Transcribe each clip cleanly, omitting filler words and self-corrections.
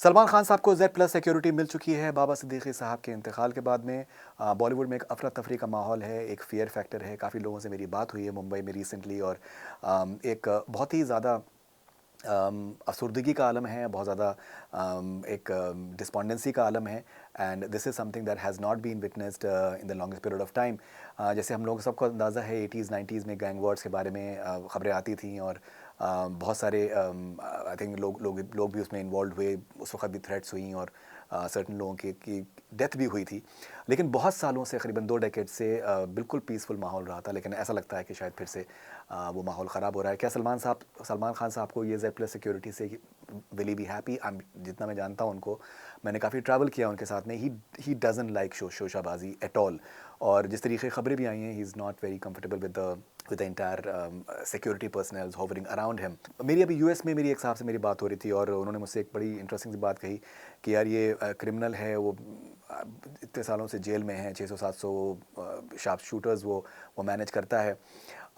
सलमान खान साहब को Z+ security मिल चुकी है बाबा सिद्दीकी साहब के इंतकाल के बाद में। बॉलीवुड में एक अफरा तफरी का माहौल है, एक फ़ियर फैक्टर है। काफ़ी लोगों से मेरी बात हुई है मुंबई में रिसेंटली, और एक बहुत ही ज़्यादा अफसरदगी का आलम है, बहुत ज़्यादा एक डिस्पॉन्डेंसी का आलम है। And this is something that has not been witnessed in the longest period of time. जैसे हम लोग सबको अंदाज़ा है 80s 90s में गैंग वॉर्स के बारे में ख़बरें आती थी, और बहुत सारे आई थिंक लोग भी उसमें इन्वॉल्व हुए। उस वक्त भी थ्रेट्स हुई, और सर्टन लोगों की डेथ भी हुई थी। लेकिन बहुत सालों से, करीबन 2 डेकेड से बिल्कुल पीसफुल माहौल रहा था, लेकिन ऐसा लगता है कि शायद फिर से वो माहौल ख़राब हो रहा है। क्या सलमान खान साहब को ये Z+ सिक्योरिटी से विल ही बी हैप्पी? जितना मैं जानता हूँ उनको, मैंने काफ़ी ट्रैवल किया उनके साथ में, ही डजंट लाइक शोशाबाजी एट ऑल। और जिस तरीके खबरें भी आई हैं, he is not very comfortable with the entire security personnels hovering around him. मेरी अभी यूएस में मेरी एक साहब से मेरी बात हो रही थी, और उन्होंने मुझसे एक बड़ी इंटरेस्टिंग सी बात कही कि यार ये क्रिमिनल है, वो इतने सालों से जेल में है, 600-700 शार्प शूटर्स वो मैनेज करता है।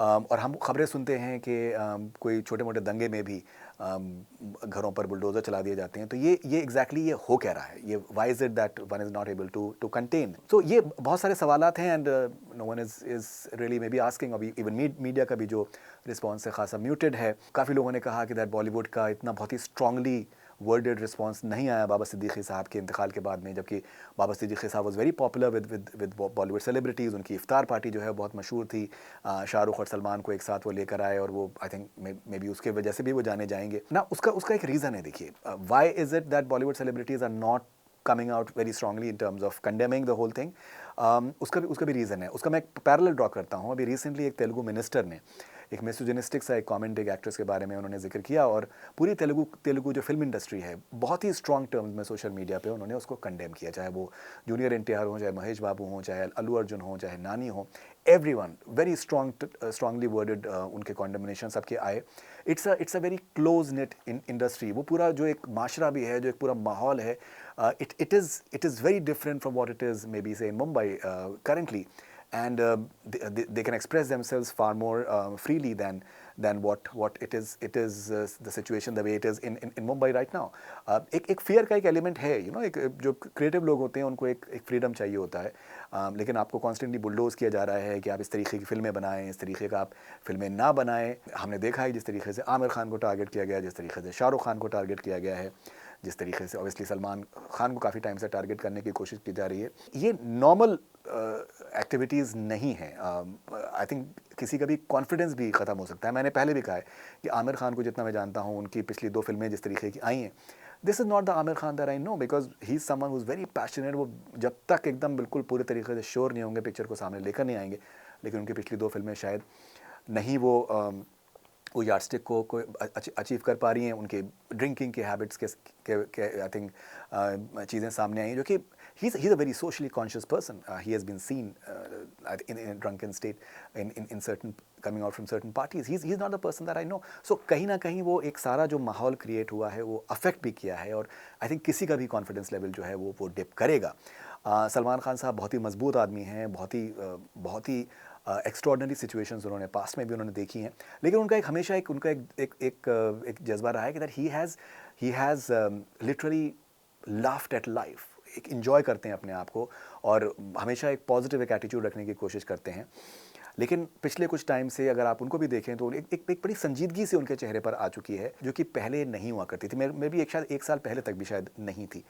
और हम खबरें सुनते हैं कि कोई छोटे मोटे दंगे में भी घरों पर बुलडोज़र चला दिए जाते हैं। तो ये एग्जैक्टली ये हो क्या रहा है? ये why is it that one is not able to contain? तो ये बहुत सारे सवालात हैं, and no one is really may be asking. अभी इवन मीडिया का भी जो रिस्पॉन्स है खासा म्यूटेड है। काफ़ी लोगों ने कहा कि दैट बॉलीवुड का इतना बहुत ही स्ट्रांगली वर्डेड रिस्पॉन्स नहीं आया बाबा सिद्दीकी साहब के इंतकाल के बाद में, जबकि बाबा सिद्दीकी साहब was very popular with Bollywood celebrities. उनकी इफ्तार पार्टी जो है बहुत मशहूर थी। शाहरुख और सलमान को एक साथ वो लेकर आए, और वो आई थिंक मे बी उसके वजह से भी वो जाने जाएंगे ना। उसका एक रीज़न है। देखिए, why is it that Bollywood celebrities are not coming out very strongly in terms of condemning the whole thing? उसका भी रीज़न है। उसका मैं एक पैरेलल ड्रॉ करता हूँ। अभी रिसेंटली एक तेलुगु मिनिस्टर ने एक मिसोजिनिस्टिक सा एक कमेंट एक एक्ट्रेस के बारे में उन्होंने जिक्र किया, और पूरी तेलुगु जो फिल्म इंडस्ट्री है, बहुत ही स्ट्रॉन्ग टर्म्स में सोशल मीडिया पे उन्होंने उसको कंडेम किया। चाहे वो जूनियर एनटीआर हो, चाहे महेश बाबू हो, चाहे अल्लू अर्जुन हो, चाहे नानी हो, एवरीवन वेरी स्ट्रांगली वर्डेड उनके कॉन्डेमिनेशन सबके आए। It's a very close net industry. वो पूरा जो एक माशरा भी है, जो एक पूरा माहौल है, it is very different from what it is maybe say in Mumbai currently, and they can express themselves far more freely than what it is the situation the way it is in Mumbai right now. एक fear का एक element है, एक जो creative लोग होते हैं उनको एक freedom चाहिए होता है। लेकिन आपको constantly बुलडोज किया जा रहा है कि आप इस तरीके की फिल्में बनाएं, इस तरीके का आप फिल्में ना बनाएं। हमने देखा है जिस तरीके से आमिर खान को टारगेट किया गया, जिस तरीके से शाहरुख खान को टारगेट किया गया है, जिस तरीके से ऑब्वियसली सलमान खान को काफ़ी टाइम से टारगेट करने की कोशिश की जा रही है। ये नॉर्मल एक्टिविटीज़ नहीं है। आई थिंक किसी का भी कॉन्फिडेंस भी ख़त्म हो सकता है। मैंने पहले भी कहा है कि आमिर खान को जितना मैं जानता हूँ, उनकी पिछली 2 फिल्में जिस तरीके की आई हैं, this is not the Aamir Khan that I no, because he is someone who is very passionate. वो जब तक एकदम बिल्कुल पूरे तरीके से श्योर नहीं होंगे, पिक्चर को सामने लेकर नहीं आएंगे। लेकिन उनकी पिछली 2 फिल्में शायद नहीं वो यार्डस्टिक को अचीव कर पा रही हैं। उनके ड्रिंकिंग के हैबिट्स के आई थिंक चीज़ें सामने आई हैं, जो कि he is a very socially conscious person. He has been seen in drunken state in certain coming out from certain parties. He is not the person that I know. So कहीं ना कहीं वो एक सारा जो माहौल क्रिएट हुआ है वो अफेक्ट भी किया है, और आई थिंक किसी का भी कॉन्फिडेंस लेवल जो है वो डिप करेगा। सलमान खान साहब बहुत ही मजबूत आदमी हैं, बहुत ही एक्स्ट्रॉर्डनरी सिचुएशंस उन्होंने पास्ट में भी उन्होंने देखी हैं। लेकिन उनका एक हमेशा एक जज्बा रहा है कि that he has literally laughed at life. एक इन्जॉय करते हैं अपने आप को, और हमेशा एक पॉजिटिव एक एटीट्यूड रखने की कोशिश करते हैं। लेकिन पिछले कुछ टाइम से अगर आप उनको भी देखें तो एक बड़ी संजीदगी से उनके चेहरे पर आ चुकी है, जो कि पहले नहीं हुआ करती थी। मैं भी शायद 1 साल पहले तक भी शायद नहीं थी।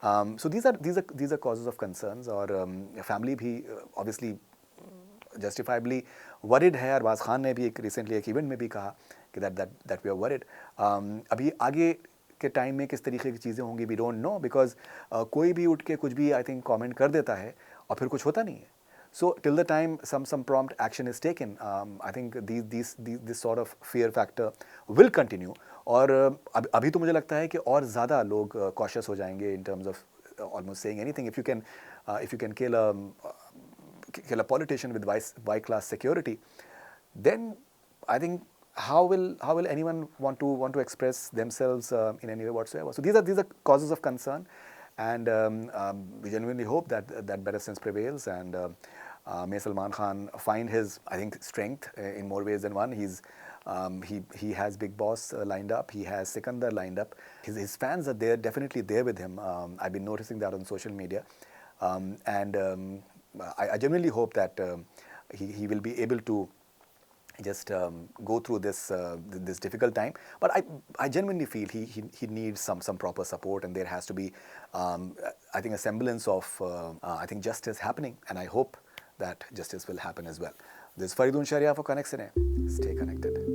So these are causes of concerns, और फैमिली भी ऑब्वियसली जस्टिफाइबली वरिड है। अरबाज खान ने भी एक रिसेंटली एक इवेंट में भी कहा कि दैट वी आर वरिड। अभी आगे के टाइम में किस तरीके की चीज़ें होंगी वी डोंट नो, बिकॉज कोई भी उठ के कुछ भी आई थिंक कमेंट कर देता है और फिर कुछ होता नहीं है। So till the time some prompt action is taken, I think this sort of fear factor will continue. और अभी तो मुझे लगता है कि और ज़्यादा लोग cautious हो जाएंगे in terms of almost saying anything. If you can kill a politician with Y-class security, then I think how will anyone want to express themselves in any way whatsoever? So these are causes of concern, and we genuinely hope that better sense prevails, and may Salman Khan find his, I think, strength in more ways than one. He's He has Big Boss lined up. He has Sikandar lined up. His fans are there, definitely there with him. I've been noticing that on social media, and I genuinely hope that he will be able to just go through this difficult time. But I genuinely feel he needs some proper support, and there has to be I think a semblance of I think justice happening, and I hope that justice will happen as well. This is Faridun Sharia for Connect Cine. Stay connected.